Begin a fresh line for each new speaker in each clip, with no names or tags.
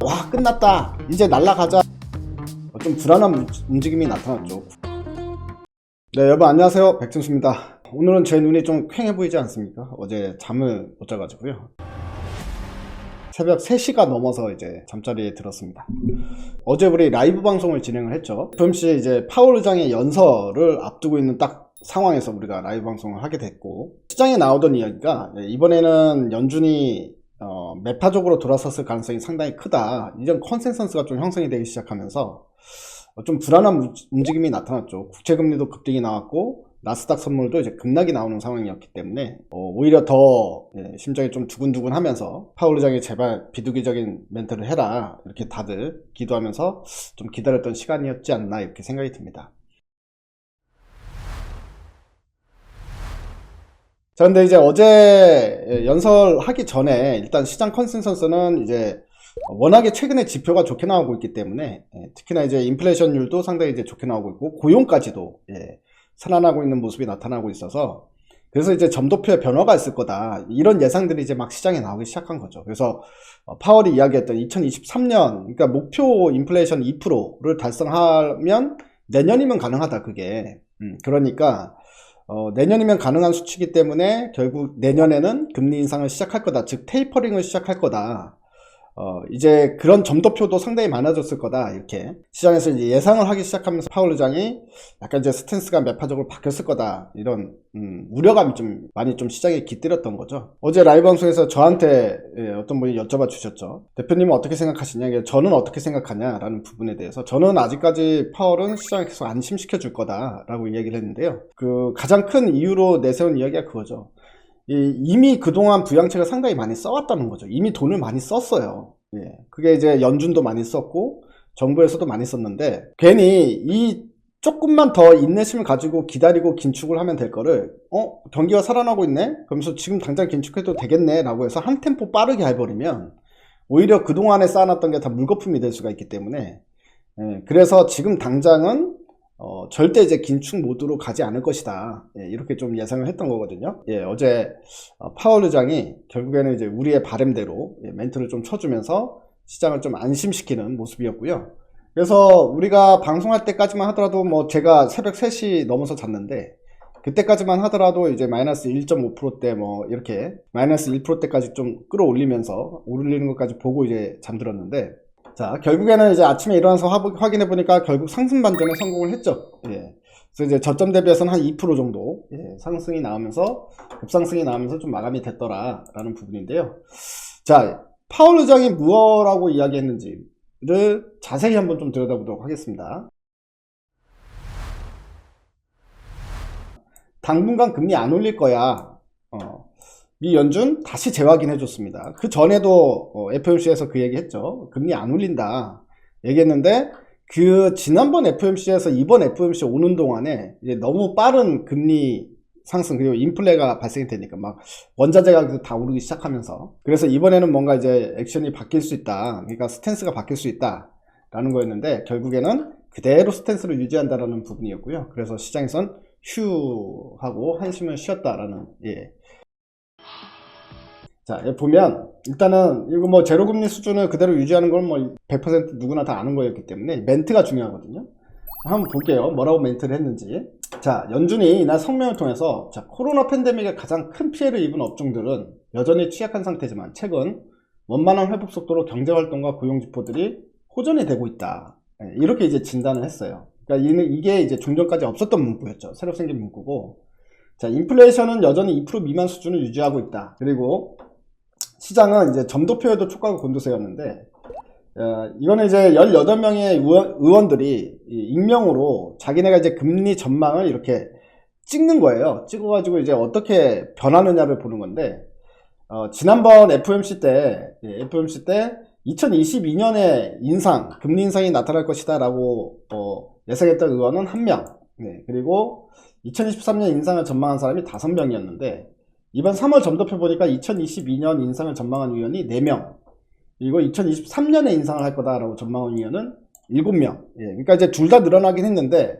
와 끝났다 이제 날라가자 좀 불안한 움직임이 나타났죠. 네 여러분 안녕하세요, 백준수입니다. 오늘은 제 눈이 좀 퀭해 보이지 않습니까? 어제 잠을 못 자가지고요. 새벽 3시가 넘어서 이제 잠자리에 들었습니다. 어제 우리 라이브 방송을 진행을 했죠. FOMC 이제 파월 의장의 연설을 앞두고 있는 딱 상황에서 우리가 라이브 방송을 하게 됐고, 시장에 나오던 이야기가 이번에는 연준이 매파적으로 돌아섰을 가능성이 상당히 크다, 이런 컨센서스가 좀 형성이 되기 시작하면서 좀 불안한 움직임이 나타났죠. 국채금리도 급등이 나왔고 나스닥 선물도 이제 급락이 나오는 상황이었기 때문에 오히려 더 심장이 좀 두근두근 하면서 파월 의장이 제발 비두기적인 멘트를 해라 이렇게 다들 기도하면서 좀 기다렸던 시간이었지 않나 이렇게 생각이 듭니다. 자, 근데 이제 어제 연설하기 전에 일단 시장 컨센서스는 이제 워낙에 최근에 지표가 좋게 나오고 있기 때문에 특히나 이제 인플레이션율도 상당히 이제 좋게 나오고 있고 고용까지도 살아나고 있는 모습이 나타나고 있어서, 그래서 이제 점도표에 변화가 있을 거다 이런 예상들이 이제 막 시장에 나오기 시작한 거죠. 그래서 파월이 이야기했던 2023년 그러니까 목표 인플레이션 2%를 달성하면 내년이면 가능하다 그게. 그러니까 내년이면 가능한 수치이기 때문에 결국 내년에는 금리 인상을 시작할 거다, 즉 테이퍼링을 시작할 거다. 이제 그런 점도표도 상당히 많아졌을 거다 이렇게 시장에서 이제 예상을 하기 시작하면서 파월 의장이 약간 이제 스탠스가 매파적으로 바뀌었을 거다 이런 우려감이 좀 많이 좀 시장에 깃들었던 거죠. 어제 라이브 방송에서 저한테 어떤 분이 여쭤봐 주셨죠. 대표님은 어떻게 생각하시냐, 저는 어떻게 생각하냐 라는 부분에 대해서 저는 아직까지 파월은 시장에 계속 안심시켜 줄 거다 라고 이야기를 했는데요. 그 가장 큰 이유로 내세운 이야기가 그거죠. 이미 그동안 부양책을 상당히 많이 써왔다는 거죠. 이미 돈을 많이 썼어요. 그게 이제 연준도 많이 썼고 정부에서도 많이 썼는데, 괜히 이 조금만 더 인내심을 가지고 기다리고 긴축을 하면 될 거를 경기가 살아나고 있네? 그러면서 지금 당장 긴축해도 되겠네 라고 해서 한 템포 빠르게 해버리면 오히려 그동안에 쌓아놨던 게 다 물거품이 될 수가 있기 때문에 그래서 지금 당장은 절대 이제 긴축 모드로 가지 않을 것이다 이렇게 좀 예상을 했던 거거든요. 어제 파월 의장이 결국에는 이제 우리의 바램대로 멘트를 좀 쳐주면서 시장을 좀 안심시키는 모습이었고요. 그래서 우리가 방송할 때까지만 하더라도 뭐 제가 새벽 3시 넘어서 잤는데 그때까지만 하더라도 이제 마이너스 1.5%대 뭐 이렇게 마이너스 1%대까지 좀 끌어올리면서 오르는 것까지 보고 이제 잠들었는데, 자 결국에는 이제 아침에 일어나서 확인해 보니까 결국 상승 반전에 성공을 했죠. 그래서 이제 저점 대비해서는 한 2% 정도 상승이 나오면서 급상승이 나오면서 좀 마감이 됐더라 라는 부분인데요. 자, 파월 의장이 무엇라고 이야기했는지를 자세히 한번 좀 들여다보도록 하겠습니다. 당분간 금리 안 올릴 거야. 미 연준 다시 재확인해 줬습니다. 그 전에도 FOMC에서 그 얘기 했죠. 금리 안 올린다 얘기했는데, 그 지난번 FOMC에서 이번 FOMC 오는 동안에 이제 너무 빠른 금리 상승 그리고 인플레가 발생이 되니까 막 원자재 가격도 다 오르기 시작하면서, 그래서 이번에는 뭔가 이제 액션이 바뀔 수 있다, 그러니까 스탠스가 바뀔 수 있다 라는 거였는데 결국에는 그대로 스탠스를 유지한다라는 부분이었고요. 그래서 시장에선 휴 하고 한숨을 쉬었다라는 자, 여기 보면 일단은 이거 뭐 제로금리 수준을 그대로 유지하는 건 뭐 100% 누구나 다 아는 거였기 때문에 멘트가 중요하거든요. 한번 볼게요. 뭐라고 멘트를 했는지. 자, 연준이 이날 성명을 통해서 자, 코로나 팬데믹에 가장 큰 피해를 입은 업종들은 여전히 취약한 상태지만 최근 원만한 회복 속도로 경제활동과 고용지표들이 호전이 되고 있다. 이렇게 이제 진단을 했어요. 그러니까 이게 이제 중전까지 없었던 문구였죠. 새로 생긴 문구고. 자, 인플레이션은 여전히 2% 미만 수준을 유지하고 있다. 그리고 시장은 이제 점도표에도 촉각을 곤두세웠는데, 이거는 이제 18명의 의원들이 익명으로 자기네가 이제 금리 전망을 이렇게 찍는 거예요. 찍어가지고 이제 어떻게 변하느냐를 보는 건데, 지난번 FOMC 때 2022년에 금리 인상이 나타날 것이다 라고 예상했던 의원은 1명, 그리고 2023년 인상을 전망한 사람이 5명이었는데, 이번 3월 점도표 보니까 2022년 인상을 전망한 위원이 4명, 그리고 2023년에 인상을 할 거다라고 전망한 위원은 7명. 그러니까 이제 둘 다 늘어나긴 했는데,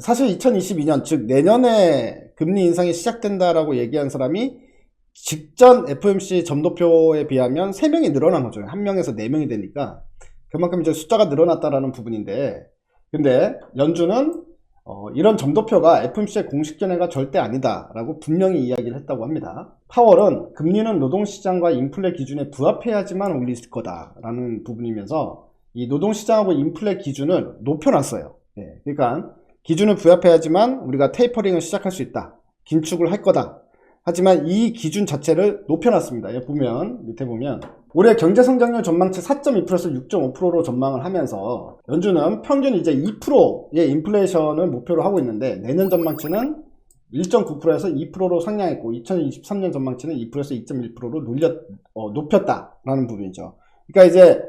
사실 2022년, 즉 내년에 금리 인상이 시작된다라고 얘기한 사람이 직전 FOMC 점도표에 비하면 3명이 늘어난 거죠. 1명에서 4명이 되니까 그만큼 이제 숫자가 늘어났다라는 부분인데, 근데 연준은 이런 점도표가 FOMC의 공식 견해가 절대 아니다 라고 분명히 이야기를 했다고 합니다. 파월은 금리는 노동시장과 인플레 기준에 부합해야지만 올릴 거다 라는 부분이면서 이 노동시장하고 인플레 기준을 높여놨어요. 그러니까 기준을 부합해야지만 우리가 테이퍼링을 시작할 수 있다, 긴축을 할 거다. 하지만 이 기준 자체를 높여놨습니다. 밑에 보면 올해 경제성장률 전망치 4.2%에서 6.5%로 전망을 하면서 연준은 평균 이제 2%의 인플레이션을 목표로 하고 있는데, 내년 전망치는 1.9%에서 2%로 상향했고 2023년 전망치는 2%에서 2.1%로 높였다라는 부분이죠. 그러니까 이제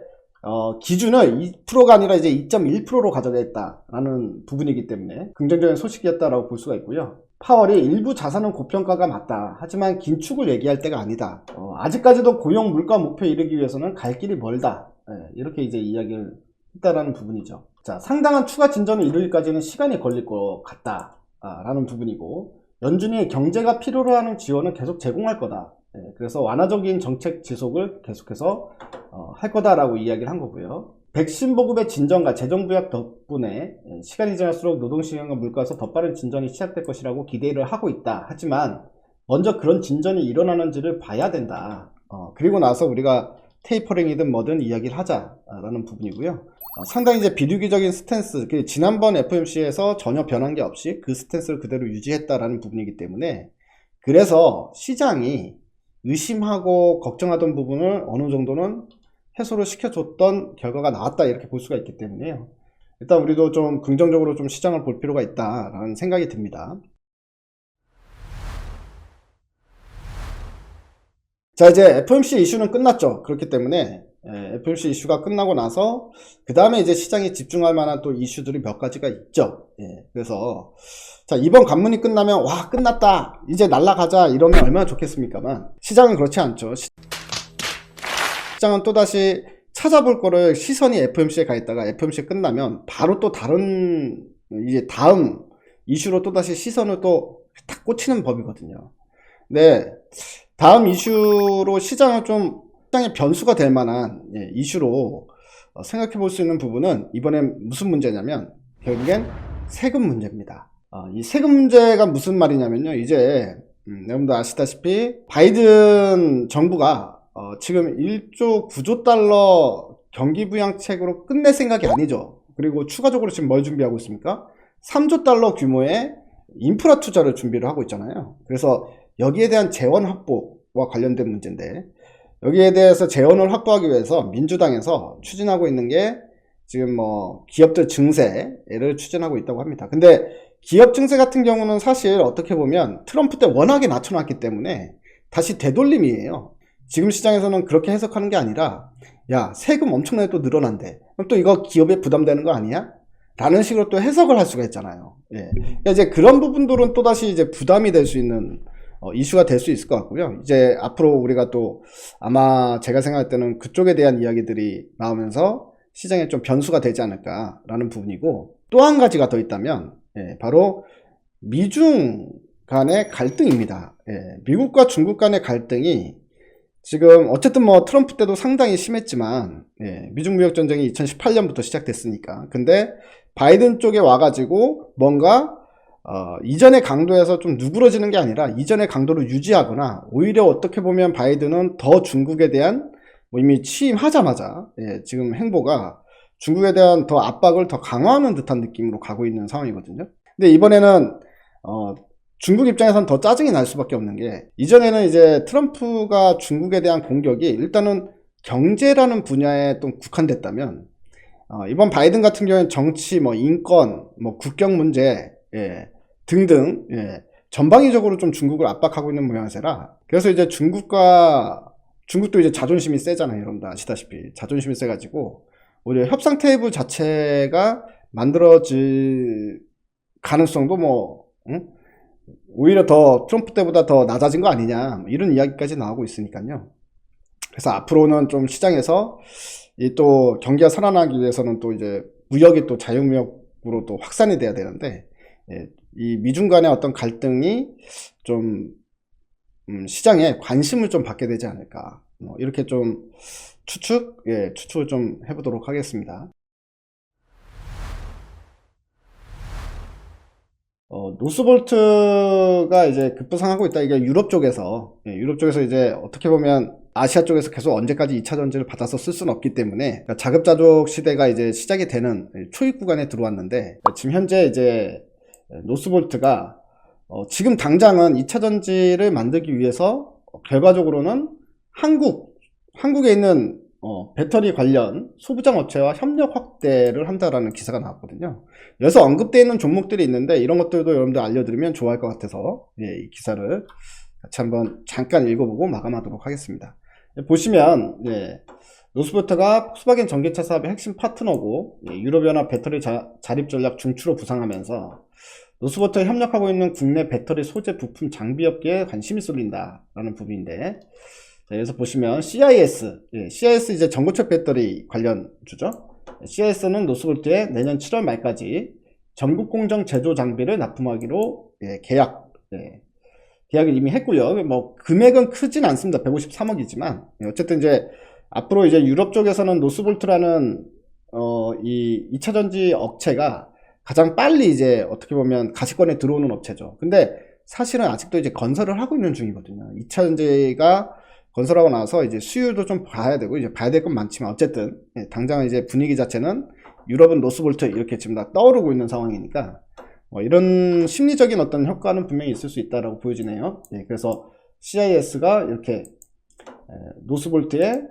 기준을 2%가 아니라 이제 2.1%로 가져가겠다라는 부분이기 때문에 긍정적인 소식이었다라고 볼 수가 있고요. 파월이 일부 자산은 고평가가 맞다, 하지만 긴축을 얘기할 때가 아니다, 아직까지도 고용 물가 목표에 이르기 위해서는 갈 길이 멀다, 이렇게 이제 이야기를 했다라는 부분이죠. 자, 상당한 추가 진전을 이루기까지는 시간이 걸릴 것 같다 라는 부분이고, 연준이 경제가 필요로 하는 지원을 계속 제공할 거다, 그래서 완화적인 정책 지속을 계속해서 할 거다라고 이야기를 한 거고요. 백신 보급의 진전과 재정 부약 덕분에 시간이 지날수록 노동시장과 물가에서 더 빠른 진전이 시작될 것이라고 기대를 하고 있다. 하지만 먼저 그런 진전이 일어나는지를 봐야 된다. 그리고 나서 우리가 테이퍼링이든 뭐든 이야기를 하자라는 부분이고요. 상당히 이제 비유기적인 스탠스, 지난번 FOMC에서 전혀 변한 게 없이 그 스탠스를 그대로 유지했다라는 부분이기 때문에, 그래서 시장이 의심하고 걱정하던 부분을 어느 정도는 해소를 시켜줬던 결과가 나왔다, 이렇게 볼 수가 있기 때문에요. 일단 우리도 좀 긍정적으로 좀 시장을 볼 필요가 있다라는 생각이 듭니다. 자, 이제 FOMC 이슈는 끝났죠. 그렇기 때문에 FOMC 이슈가 끝나고 나서 그 다음에 이제 시장이 집중할 만한 또 이슈들이 몇 가지가 있죠. 그래서 자, 이번 관문이 끝나면 와, 끝났다, 이제 날아가자 이러면 얼마나 좋겠습니까만, 시장은 그렇지 않죠. 시장은 또다시 찾아볼 거를, 시선이 FOMC에 가 있다가 FOMC 끝나면 바로 또 다른 이제 다음 이슈로 또다시 시선을 또 딱 꽂히는 법이거든요. 네, 다음 이슈로 시장을 좀, 시장의 변수가 될 만한 이슈로 생각해 볼 수 있는 부분은 이번엔 무슨 문제냐면 결국엔 세금 문제입니다. 이 세금 문제가 무슨 말이냐면요, 이제 여러분도 아시다시피 바이든 정부가 지금 1조 9조 달러 경기부양책으로 끝낼 생각이 아니죠. 그리고 추가적으로 지금 뭘 준비하고 있습니까? 3조 달러 규모의 인프라 투자를 준비를 하고 있잖아요. 그래서 여기에 대한 재원 확보와 관련된 문제인데, 여기에 대해서 재원을 확보하기 위해서 민주당에서 추진하고 있는 게 지금 기업들 증세를 추진하고 있다고 합니다. 근데 기업 증세 같은 경우는 사실 어떻게 보면 트럼프 때 워낙에 낮춰놨기 때문에 다시 되돌림이에요. 지금 시장에서는 그렇게 해석하는 게 아니라, 야, 세금 엄청나게 또 늘어난대, 그럼 또 이거 기업에 부담되는 거 아니야? 라는 식으로 또 해석을 할 수가 있잖아요. 그러니까 이제 그런 부분들은 또다시 이제 부담이 될 수 있는 이슈가 될 수 있을 것 같고요. 이제 앞으로 우리가 또 아마 제가 생각할 때는 그쪽에 대한 이야기들이 나오면서 시장에 좀 변수가 되지 않을까라는 부분이고, 또 한 가지가 더 있다면 바로 미중 간의 갈등입니다. 미국과 중국 간의 갈등이 지금 어쨌든 트럼프 때도 상당히 심했지만 미중 무역 전쟁이 2018년부터 시작됐으니까, 근데 바이든 쪽에 와가지고 뭔가 이전의 강도에서 좀 누그러지는 게 아니라 이전의 강도를 유지하거나, 오히려 어떻게 보면 바이든은 더 중국에 대한 이미 취임하자마자 지금 행보가 중국에 대한 더 압박을 더 강화하는 듯한 느낌으로 가고 있는 상황이거든요. 근데 이번에는 중국 입장에선 더 짜증이 날 수밖에 없는 게, 이전에는 이제 트럼프가 중국에 대한 공격이 일단은 경제라는 분야에 또 국한됐다면, 이번 바이든 같은 경우에는 정치, 인권, 국경 문제 등등 전방위적으로 좀 중국을 압박하고 있는 모양새라, 그래서 이제 중국도 이제 자존심이 세잖아요. 여러분들 아시다시피 자존심이 세가지고 오히려 협상 테이블 자체가 만들어질 가능성도 오히려 더 트럼프 때보다 더 낮아진 거 아니냐, 이런 이야기까지 나오고 있으니까요. 그래서 앞으로는 좀 시장에서 이 또 경기가 살아나기 위해서는 또 이제 무역이 또 자유무역으로 또 확산이 돼야 되는데, 이 미중 간의 어떤 갈등이 좀 시장에 관심을 좀 받게 되지 않을까. 이렇게 좀 추측을 좀 해보도록 하겠습니다. 노스볼트가 이제 급부상하고 있다. 이게 유럽 쪽에서 이제 어떻게 보면 아시아 쪽에서 계속 언제까지 2차 전지를 받아서 쓸 수는 없기 때문에 그러니까 자급자족 시대가 이제 시작이 되는 초입 구간에 들어왔는데, 지금 현재 이제 노스볼트가 지금 당장은 2차 전지를 만들기 위해서 결과적으로는 한국에 있는 배터리 관련 소부장 업체와 협력 확대를 한다라는 기사가 나왔거든요. 여기서 언급되어 있는 종목들이 있는데 이런 것들도 여러분들 알려드리면 좋아할 것 같아서 이 기사를 같이 한번 잠깐 읽어보고 마감하도록 하겠습니다. 보시면 노스볼트가 폭스바겐 전기차 사업의 핵심 파트너고 유럽연합 배터리 자립 전략 중추로 부상하면서 노스볼트에 협력하고 있는 국내 배터리 소재 부품 장비업계에 관심이 쏠린다라는 부분인데, 자, 여기서 보시면 CIS 이제 전고체 배터리 관련 주죠. CIS는 노스볼트에 내년 7월 말까지 전국 공정 제조 장비를 납품하기로 계약을 이미 했고요. 뭐 금액은 크진 않습니다. 153억이지만 어쨌든 이제 앞으로 이제 유럽 쪽에서는 노스볼트라는 이 2차 전지 업체가 가장 빨리 이제 어떻게 보면 가시권에 들어오는 업체죠. 근데 사실은 아직도 이제 건설을 하고 있는 중이거든요. 2차 전지가 건설하고 나서 이제 수율도 좀 봐야 되고 이제 봐야 될 건 많지만 어쨌든 당장 이제 분위기 자체는 유럽은 노스볼트 이렇게 지금 다 떠오르고 있는 상황이니까 이런 심리적인 어떤 효과는 분명히 있을 수 있다라고 보여지네요. 그래서 CIS가 이렇게 노스볼트의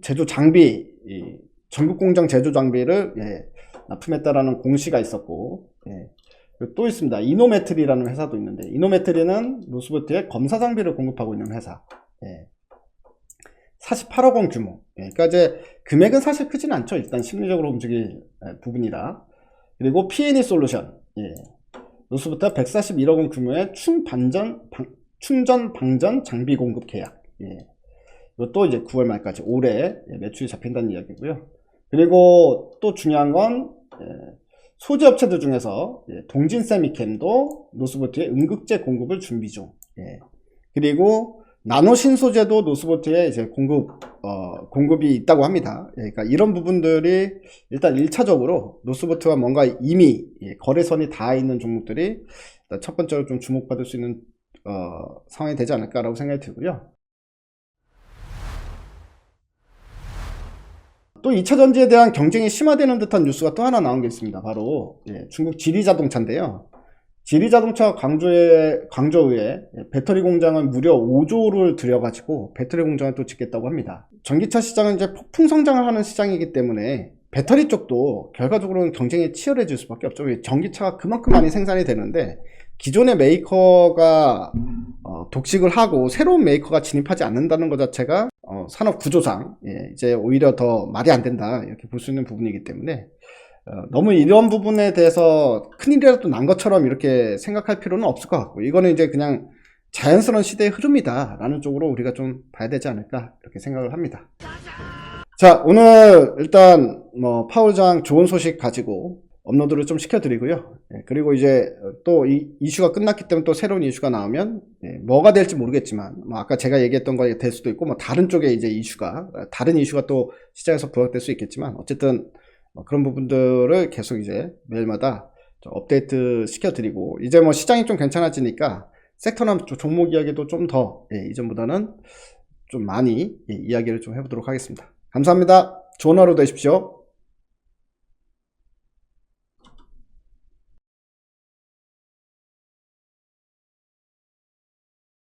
제조 장비, 전국 공장 제조 장비를 납품했다라는 공시가 있었고, 또 있습니다. 이노메트리라는 회사도 있는데, 이노메트리는 노스볼트에 검사 장비를 공급하고 있는 회사. 48억 원 규모. 그러니까 이제 금액은 사실 크진 않죠. 일단 심리적으로 움직일 부분이라. 그리고 P&E 솔루션. 노스볼트가 141억 원 규모의 충전 방전 장비 공급 계약. 이것도 이제 9월 말까지 올해 매출이 잡힌다는 이야기고요. 그리고 또 중요한 건 소재 업체들 중에서 동진세미캠도 노스볼트에 음극재 공급을 준비 중. 그리고 나노 신소재도 노스볼트에 이제 공급이 있다고 합니다. 그러니까 이런 부분들이 일단 1차적으로 노스볼트와 뭔가 이미 거래선이 닿아 있는 종목들이 첫 번째로 좀 주목받을 수 있는 상황이 되지 않을까라고 생각이 들고요. 또 2차 전지에 대한 경쟁이 심화되는 듯한 뉴스가 또 하나 나온 게 있습니다. 바로 중국 지리자동차인데요. 지리자동차 광저우에 배터리 공장을 무려 5조를 들여가지고 배터리 공장을 또 짓겠다고 합니다. 전기차 시장은 이제 폭풍 성장을 하는 시장이기 때문에 배터리 쪽도 결과적으로는 경쟁이 치열해질 수밖에 없죠. 전기차가 그만큼 많이 생산이 되는데 기존의 메이커가 독식을 하고 새로운 메이커가 진입하지 않는다는 것 자체가 산업 구조상 이제 오히려 더 말이 안 된다 이렇게 볼 수 있는 부분이기 때문에 너무 이런 부분에 대해서 큰일이라도 난 것처럼 이렇게 생각할 필요는 없을 것 같고, 이거는 이제 그냥 자연스러운 시대의 흐름이다 라는 쪽으로 우리가 좀 봐야 되지 않을까 이렇게 생각을 합니다. 자, 오늘 일단 파월장 좋은 소식 가지고 업로드를 좀 시켜드리고요. 그리고 이제 또 이 이슈가 끝났기 때문에 또 새로운 이슈가 나오면 뭐가 될지 모르겠지만 아까 제가 얘기했던 거에 될 수도 있고 다른 쪽에 이제 다른 이슈가 또 시장에서 부각될 수 있겠지만 어쨌든 그런 부분들을 계속 이제 매일마다 업데이트 시켜드리고, 이제 시장이 좀 괜찮아지니까 섹터나 종목 이야기도 좀 더 이전보다는 좀 많이 이야기를 좀 해보도록 하겠습니다. 감사합니다. 좋은 하루 되십시오.